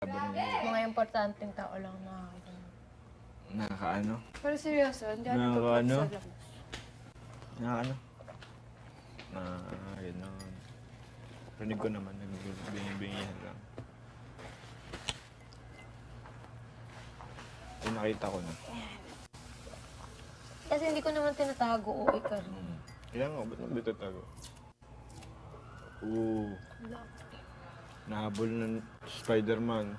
Mga importanteng tao lang na Nakakaano? Pero seryoso, hindi ako Nakakaano? sa labas. Nakakaano? Gano'n. Rinig ko naman, nagbingi-bingihan lang. Yung nakita ko na. Kasi hindi ko naman tinatago o ikaw. Kaya nga, ba't mo dito tago? Nahabol ng Spider-Man.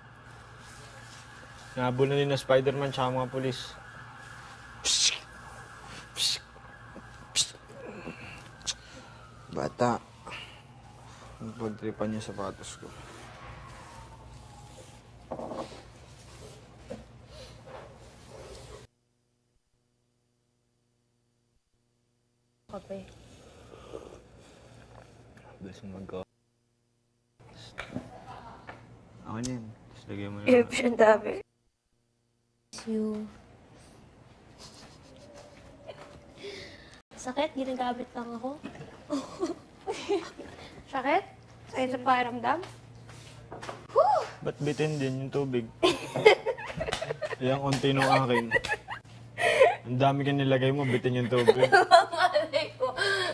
Nahabol na din ng Spider-Man tsaka mga polis. Bata. Pagtripan niya sapatos ko. Kape. Gusto mag-go. Ako na yan. Tapos lagay mo na. Ang dami. You. Sakit? Ginagamit lang ako. Sakit? Sa'yo sa pakiramdam? Ba't bitin din yung tubig? Yung unti nung akin. Ang dami ka nilagay mo, bitin yung tubig. Malay ko.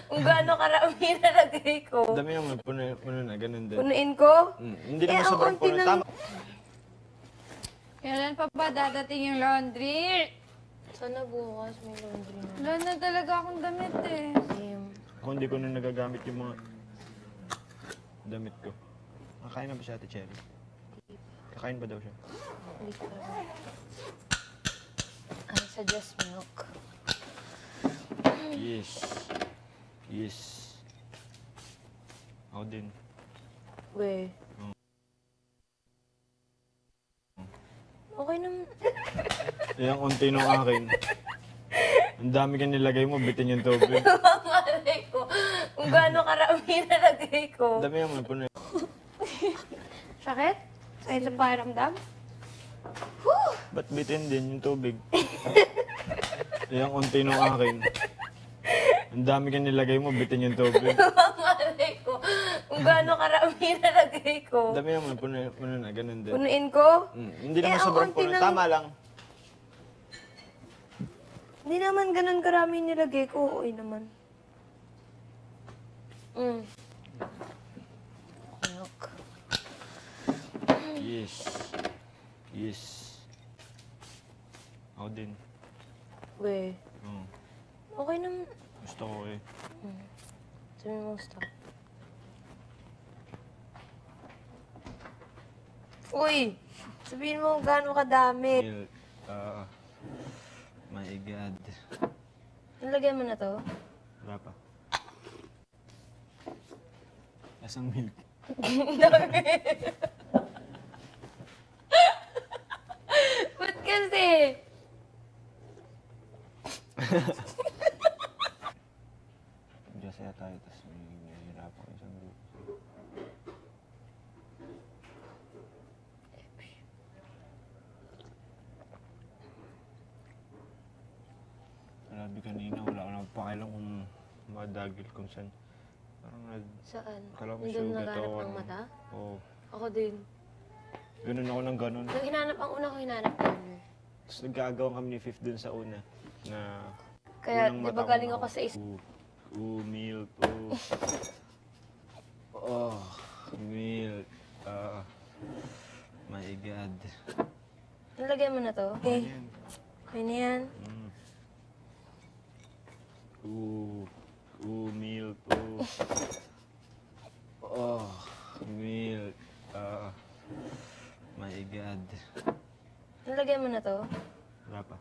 Kung gaano karami nalagay ko. Dami naman, puno na, ganun din. Punuin ko? Hindi naman ang sobrang unti puno. ng- Tama. Kailan pa ba dadating yung laundry? Sana bukas may laundry na. Wala na talaga akong damit eh. Same. Ako hindi ko na nagagamit yung mga damit ko. Kakain na ba si Ate Cherry? Kakain ba daw siya? Hindi ko alam. I suggest milk. Yes. Yes. Ako din. We. Okay naman. Yung unti nung akin. Ang dami ka nilagay mo, bitin yung tubig. Malay ko. Kung gaano karami nalagay ko. Dami naman, puno. Sakit? Sa'yo sa pakiramdam? Ba't bitin din yung tubig? Yung unti nung akin. Ang dami ka nilagay mo, bitin yung tubig. Malay ko. Kung gaano karami nalagay ko. Dami naman, puno na, ganun din. Punuin ko? Hindi naman ang sobrang unti puno. ng- Tama lang. Hindi naman ganun karami nilagay ko. Okay naman. Milk. Yes. Yes. Ako din. We. Oo. Okay naman. Gusto ko eh. Sabi mo gusto. Uy! Sabihin mo kung gaano kadami. Milk. My God. Nalagyan mo na to? Wala pa. Lasang milk. Ba't kasi? Diyos kaya tayo, tapos may hirapan ko isang group. Grabe kanina, wala ko nang pakialam kung madagil kung saan. Parang Saan? Kala ko Nandun sugat naghanap ako, ng mata? Oo. Ako din. Ganun ako ng ganun. Nung hinanap, ang una ko hinanap corner. Tapos nagkagawa kami ni Fifth dun sa una. Na Kaya, unang di mata ba ko galing na ako sa isa? Milk, milk, my God. Nalagyan mo na to? Okay. Ayan. Okay na yan. Milk, milk, my God. Nalagyan mo na to? Wala pa.